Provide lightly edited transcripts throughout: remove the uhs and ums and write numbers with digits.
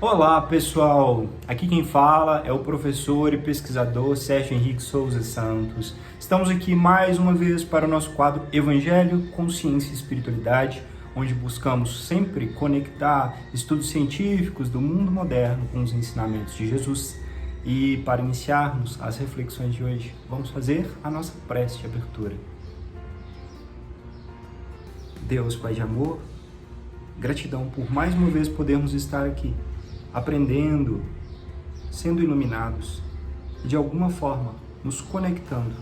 Olá pessoal, aqui quem fala é o professor e pesquisador Sérgio Henrique Souza Santos. Estamos aqui mais uma vez para o nosso quadro Evangelho, Consciência e Espiritualidade, onde buscamos sempre conectar estudos científicos do mundo moderno com os ensinamentos de Jesus. E para iniciarmos as reflexões de hoje, vamos fazer a nossa prece de abertura. Deus, Pai de amor, gratidão por mais uma vez podermos estar aqui, aprendendo, sendo iluminados e de alguma forma nos conectando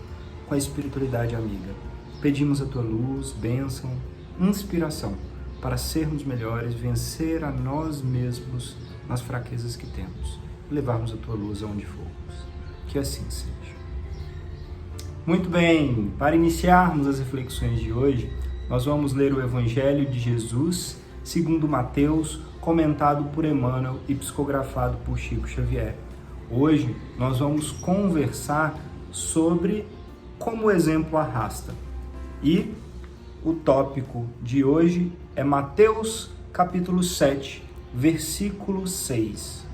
com a espiritualidade amiga. Pedimos a Tua luz, bênção, inspiração para sermos melhores, vencer a nós mesmos nas fraquezas que temos e levarmos a Tua luz aonde formos. Que assim seja. Muito bem, para iniciarmos as reflexões de hoje, nós vamos ler o Evangelho de Jesus segundo Mateus, comentado por Emmanuel e psicografado por Chico Xavier. Hoje nós vamos conversar sobre como o exemplo arrasta. E o tópico de hoje é Mateus capítulo 7, versículo 6.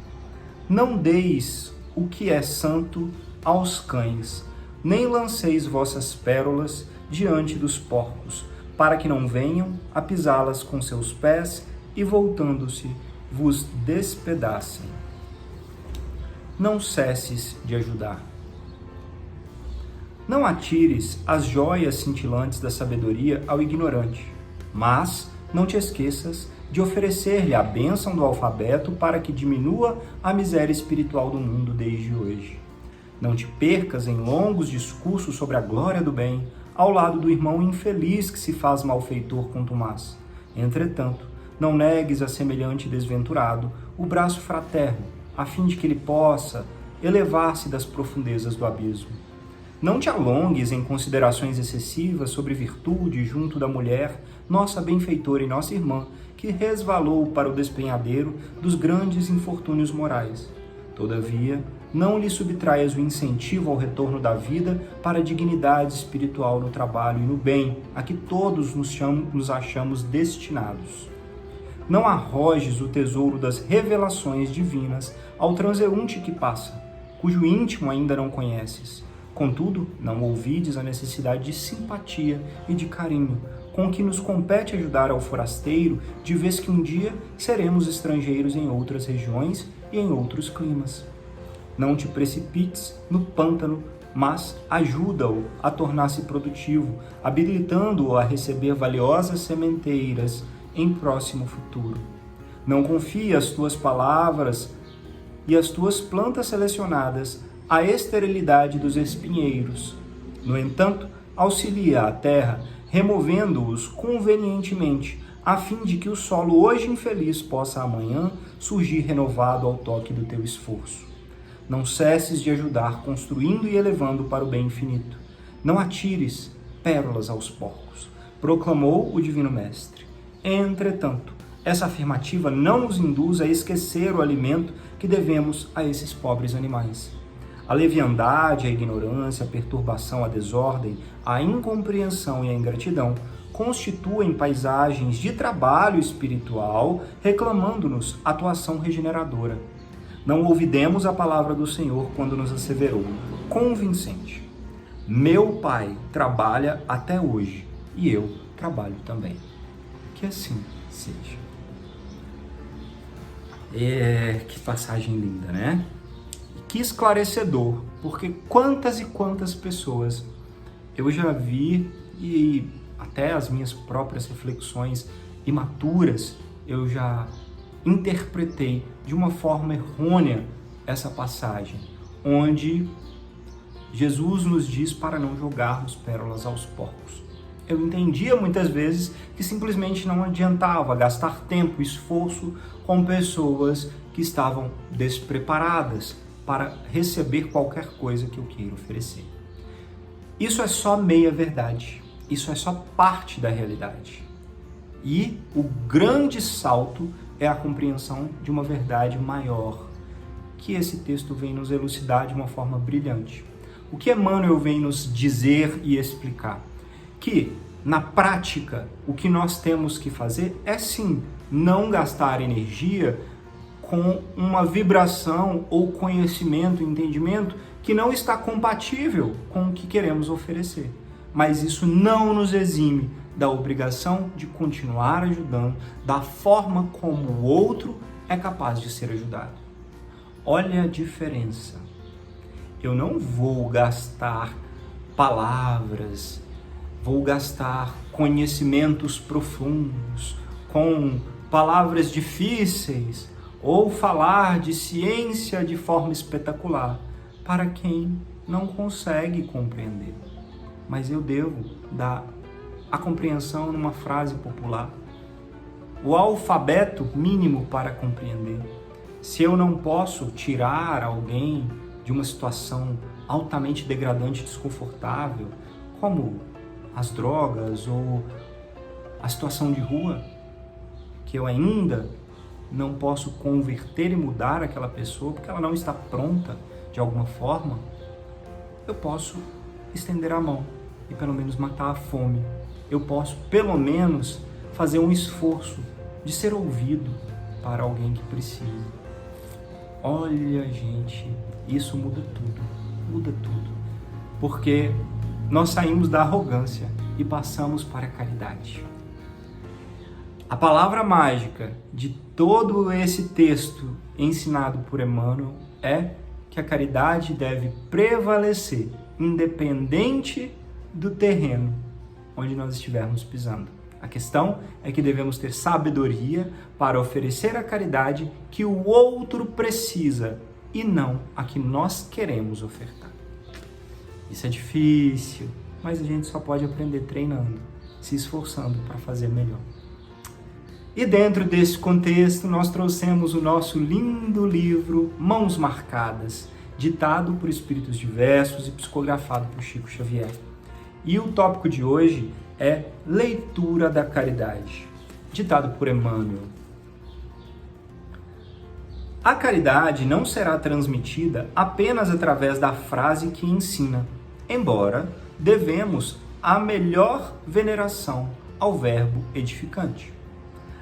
Não deis o que é santo aos cães, nem lanceis vossas pérolas diante dos porcos, para que não venham a pisá-las com seus pés e, voltando-se, vos despedacem. Não cesses de ajudar. Não atires as joias cintilantes da sabedoria ao ignorante, mas não te esqueças de oferecer-lhe a bênção do alfabeto para que diminua a miséria espiritual do mundo desde hoje. Não te percas em longos discursos sobre a glória do bem, ao lado do irmão infeliz que se faz malfeitor contumaz. Entretanto, não negues a semelhante desventurado o braço fraterno, a fim de que ele possa elevar-se das profundezas do abismo. Não te alongues em considerações excessivas sobre virtude junto da mulher, nossa benfeitora e nossa irmã, que resvalou para o despenhadeiro dos grandes infortúnios morais. Todavia, não lhe subtraias o incentivo ao retorno da vida para a dignidade espiritual no trabalho e no bem, a que todos nos achamos destinados. Não arrojes o tesouro das revelações divinas ao transeunte que passa, cujo íntimo ainda não conheces. Contudo, não ouvides a necessidade de simpatia e de carinho, com que nos compete ajudar ao forasteiro, de vez que um dia seremos estrangeiros em outras regiões e em outros climas. Não te precipites no pântano, mas ajuda-o a tornar-se produtivo, habilitando-o a receber valiosas sementeiras em próximo futuro. Não confie as tuas palavras e as tuas plantas selecionadas à esterilidade dos espinheiros. No entanto, auxilia a terra, removendo-os convenientemente, a fim de que o solo hoje infeliz possa amanhã surgir renovado ao toque do teu esforço. Não cesses de ajudar, construindo e elevando para o bem infinito. Não atires pérolas aos porcos, proclamou o Divino Mestre. Entretanto, essa afirmativa não nos induz a esquecer o alimento que devemos a esses pobres animais. A leviandade, a ignorância, a perturbação, a desordem, a incompreensão e a ingratidão constituem paisagens de trabalho espiritual, reclamando-nos atuação regeneradora. Não ouvidemos a palavra do Senhor quando nos asseverou, convincente: meu Pai trabalha até hoje e eu trabalho também. Que assim seja. Que passagem linda, né? Que esclarecedor, porque quantas e quantas pessoas eu já vi, e até as minhas próprias reflexões imaturas, eu já interpretei de uma forma errônea essa passagem, onde Jesus nos diz para não jogarmos pérolas aos porcos. Eu entendia muitas vezes que simplesmente não adiantava gastar tempo e esforço com pessoas que estavam despreparadas para receber qualquer coisa que eu queira oferecer. Isso é só meia verdade, isso é só parte da realidade. E o grande salto é a compreensão de uma verdade maior, que esse texto vem nos elucidar de uma forma brilhante. O que Emmanuel vem nos dizer e explicar? Que, na prática, o que nós temos que fazer é sim, não gastar energia com uma vibração ou conhecimento, entendimento que não está compatível com o que queremos oferecer. Mas isso não nos exime da obrigação de continuar ajudando da forma como o outro é capaz de ser ajudado. Olha a diferença. Eu não vou gastar palavras, vou gastar conhecimentos profundos, com palavras difíceis, ou falar de ciência de forma espetacular para quem não consegue compreender. Mas eu devo dar a compreensão numa frase popular, o alfabeto mínimo para compreender. Se eu não posso tirar alguém de uma situação altamente degradante e desconfortável, como as drogas ou a situação de rua, que eu ainda não posso converter e mudar aquela pessoa porque ela não está pronta de alguma forma, eu posso estender a mão e pelo menos matar a fome. Eu posso pelo menos fazer um esforço de ser ouvido para alguém que precisa. Olha, gente, isso muda tudo, porque nós saímos da arrogância e passamos para a caridade. A palavra mágica de todo esse texto ensinado por Emmanuel é que a caridade deve prevalecer, independente do terreno onde nós estivermos pisando. A questão é que devemos ter sabedoria para oferecer a caridade que o outro precisa e não a que nós queremos ofertar. Isso é difícil, mas a gente só pode aprender treinando, se esforçando para fazer melhor. E dentro desse contexto, nós trouxemos o nosso lindo livro Mãos Marcadas, ditado por espíritos diversos e psicografado por Chico Xavier. E o tópico de hoje é Leitura da Caridade, ditado por Emmanuel. A caridade não será transmitida apenas através da frase que ensina, embora devemos a melhor veneração ao verbo edificante.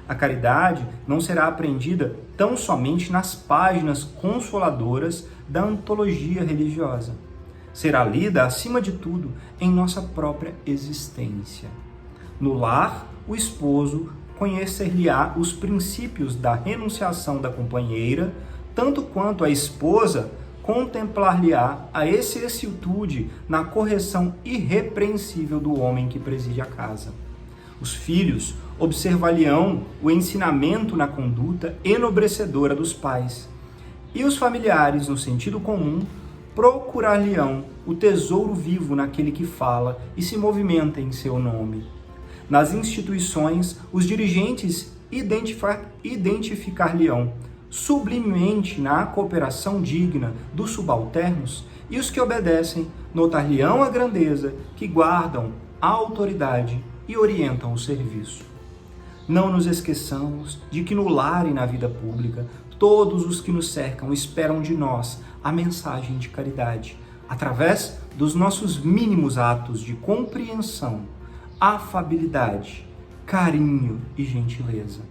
A caridade não será aprendida tão somente nas páginas consoladoras da antologia religiosa. Será lida, acima de tudo, em nossa própria existência. No lar, o esposo conhecer-lhe-á os princípios da renunciação da companheira, tanto quanto a esposa contemplar-lhe-á a excessitude na correção irrepreensível do homem que preside a casa. Os filhos observar-lhe-ão o ensinamento na conduta enobrecedora dos pais. E os familiares, no sentido comum, procurar-lhe-ão o tesouro vivo naquele que fala e se movimenta em seu nome. Nas instituições, os dirigentes identificar-lhe-ão sublimemente na cooperação digna dos subalternos, e os que obedecem notar-lhe-ão a grandeza que guardam a autoridade e orientam o serviço. Não nos esqueçamos de que no lar e na vida pública, todos os que nos cercam esperam de nós a mensagem de caridade, através dos nossos mínimos atos de compreensão, afabilidade, carinho e gentileza.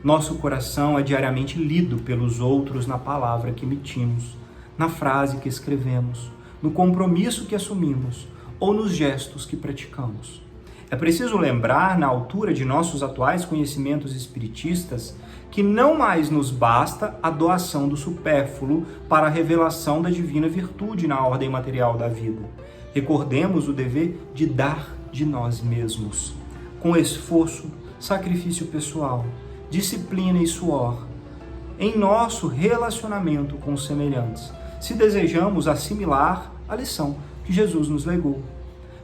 Nosso coração é diariamente lido pelos outros na palavra que emitimos, na frase que escrevemos, no compromisso que assumimos ou nos gestos que praticamos. É preciso lembrar, na altura de nossos atuais conhecimentos espiritistas, que não mais nos basta a doação do supérfluo para a revelação da divina virtude na ordem material da vida. Recordemos o dever de dar de nós mesmos, com esforço, sacrifício pessoal, disciplina e suor, em nosso relacionamento com os semelhantes, se desejamos assimilar a lição que Jesus nos legou.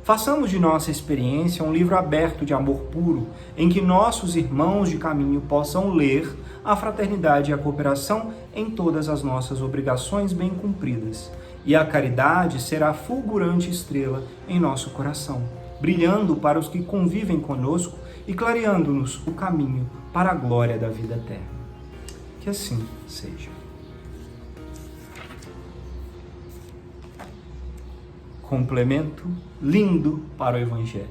Façamos de nossa experiência um livro aberto de amor puro, em que nossos irmãos de caminho possam ler a fraternidade e a cooperação em todas as nossas obrigações bem cumpridas. E a caridade será a fulgurante estrela em nosso coração, brilhando para os que convivem conosco e clareando-nos o caminho para a glória da vida eterna. Que assim seja. Complemento lindo para o Evangelho,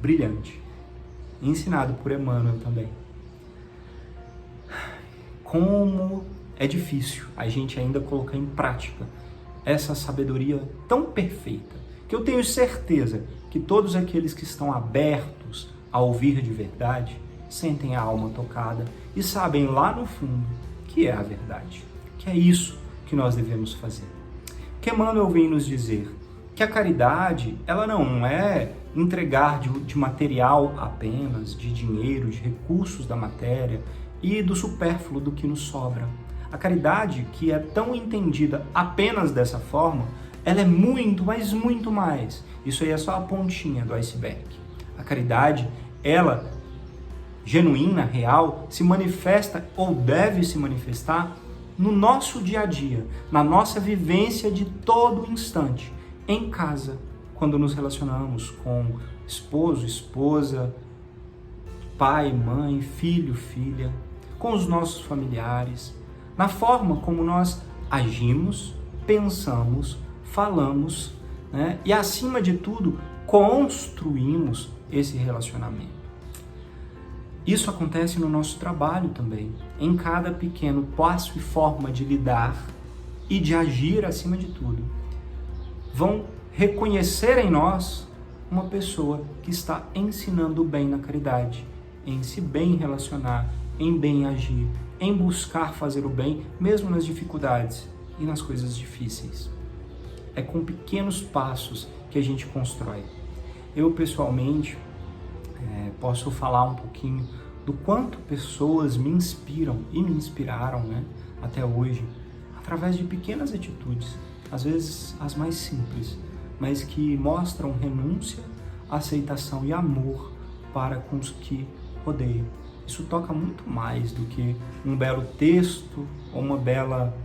brilhante, ensinado por Emmanuel também. Como é difícil a gente ainda colocar em prática essa sabedoria tão perfeita, que eu tenho certeza que todos aqueles que estão abertos a ouvir de verdade sentem a alma tocada e sabem lá no fundo que é a verdade, que é isso que nós devemos fazer. Que Emmanuel vem nos dizer que a caridade, ela não é entregar de material apenas, de dinheiro, de recursos da matéria e do supérfluo do que nos sobra. A caridade, que é tão entendida apenas dessa forma, ela é muito, mas muito mais. Isso aí é só a pontinha do iceberg. A caridade, ela, genuína, real, se manifesta ou deve se manifestar no nosso dia a dia, na nossa vivência de todo instante, em casa, quando nos relacionamos com esposo, esposa, pai, mãe, filho, filha, com os nossos familiares, na forma como nós agimos, pensamos, falamos, né? E acima de tudo, construímos esse relacionamento. Isso acontece no nosso trabalho também, em cada pequeno passo e forma de lidar e de agir acima de tudo. Vão reconhecer em nós uma pessoa que está ensinando o bem na caridade, em se bem relacionar, em bem agir, em buscar fazer o bem, mesmo nas dificuldades e nas coisas difíceis. É com pequenos passos que a gente constrói. Eu, pessoalmente, posso falar um pouquinho do quanto pessoas me inspiram e me inspiraram, né, até hoje, através de pequenas atitudes, às vezes as mais simples, mas que mostram renúncia, aceitação e amor para com os que rodeiam. Isso toca muito mais do que um belo texto ou uma bela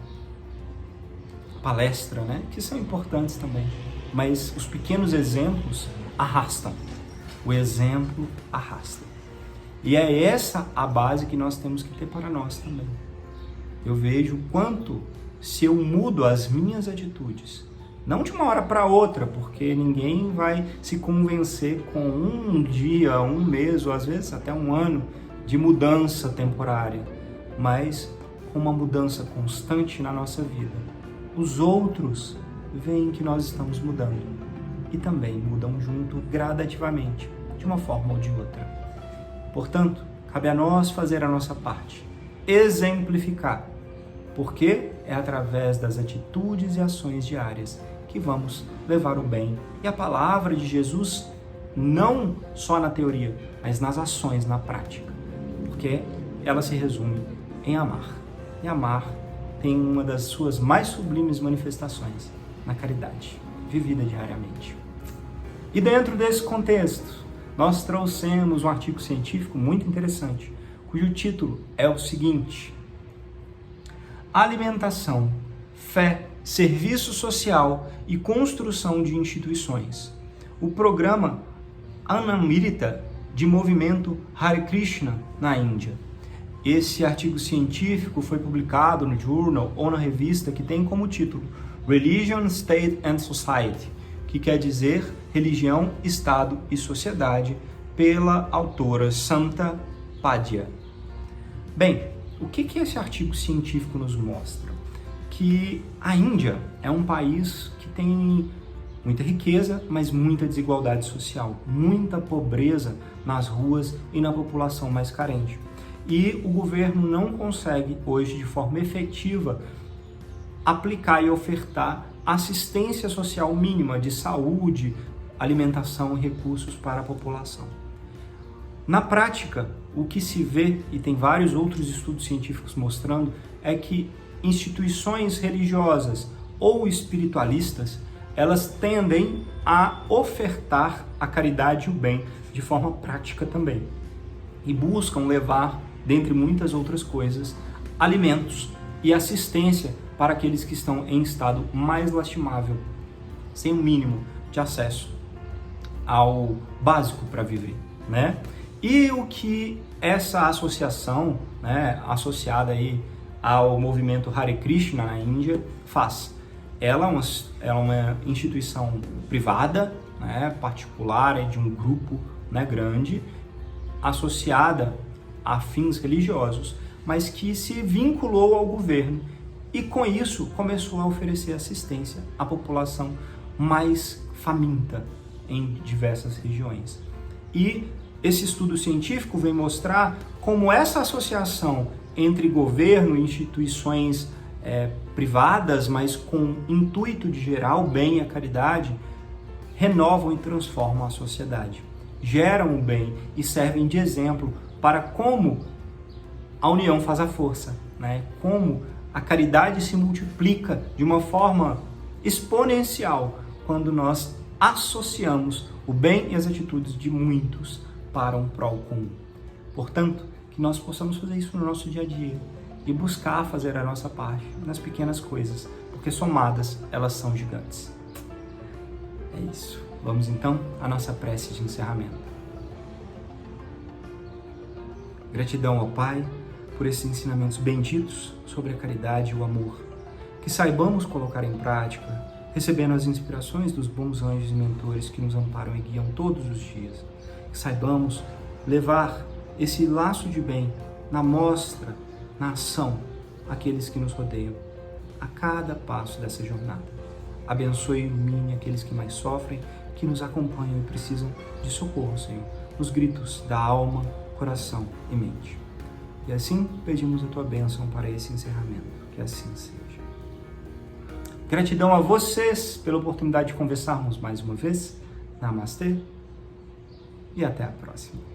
palestra, né, que são importantes também, mas os pequenos exemplos arrastam. O exemplo arrasta. E é essa a base que nós temos que ter para nós também. Eu vejo quanto, se eu mudo as minhas atitudes, não de uma hora para outra, porque ninguém vai se convencer com um dia, um mês, ou às vezes até um ano de mudança temporária, mas com uma mudança constante na nossa vida. Os outros veem que nós estamos mudando e também mudam junto gradativamente, de uma forma ou de outra. Portanto, cabe a nós fazer a nossa parte, exemplificar, porque é através das atitudes e ações diárias que vamos levar o bem e a palavra de Jesus não só na teoria, mas nas ações, na prática, porque ela se resume em amar. E amar tem uma das suas mais sublimes manifestações na caridade, vivida diariamente. E dentro desse contexto, nós trouxemos um artigo científico muito interessante, cujo título é o seguinte: Alimentação, Fé, Serviço Social e Construção de Instituições. O programa Anamrita de movimento Hare Krishna na Índia. Esse artigo científico foi publicado no journal ou na revista que tem como título Religion, State and Society, que quer dizer Religião, Estado e Sociedade, pela autora Santa Padya. Bem, o que esse artigo científico nos mostra? Que a Índia é um país que tem muita riqueza, mas muita desigualdade social, muita pobreza nas ruas e na população mais carente. E o governo não consegue hoje, de forma efetiva, aplicar e ofertar assistência social mínima de saúde, alimentação e recursos para a população. Na prática, o que se vê, e tem vários outros estudos científicos mostrando, é que instituições religiosas ou espiritualistas, elas tendem a ofertar a caridade e o bem de forma prática também. E buscam levar, dentre muitas outras coisas, alimentos e assistência para aqueles que estão em estado mais lastimável, sem o mínimo de acesso ao básico para viver, né? E o que essa associação, né, associada aí ao movimento Hare Krishna na Índia, faz? Ela é uma instituição privada, né, particular, de um grupo, né, grande, associada a fins religiosos, mas que se vinculou ao governo e com isso começou a oferecer assistência à população mais faminta em diversas regiões. E esse estudo científico vem mostrar como essa associação entre governo e instituições privadas, mas com intuito de gerar o bem e a caridade, renovam e transformam a sociedade, geram o bem e servem de exemplo para como a união faz a força, né? Como a caridade se multiplica de uma forma exponencial quando nós associamos o bem e as atitudes de muitos para um prol comum. Portanto, que nós possamos fazer isso no nosso dia a dia e buscar fazer a nossa parte nas pequenas coisas, porque somadas elas são gigantes. É isso. Vamos então à nossa prece de encerramento. Gratidão ao Pai por esses ensinamentos benditos sobre a caridade e o amor. Que saibamos colocar em prática, recebendo as inspirações dos bons anjos e mentores que nos amparam e guiam todos os dias. Que saibamos levar esse laço de bem na mostra, na ação, àqueles que nos rodeiam, a cada passo dessa jornada. Abençoe e ilumine aqueles que mais sofrem, que nos acompanham e precisam de socorro, Senhor, nos gritos da alma, coração e mente. E assim pedimos a Tua bênção para esse encerramento, que assim seja. Gratidão a vocês pela oportunidade de conversarmos mais uma vez. Namastê e até a próxima.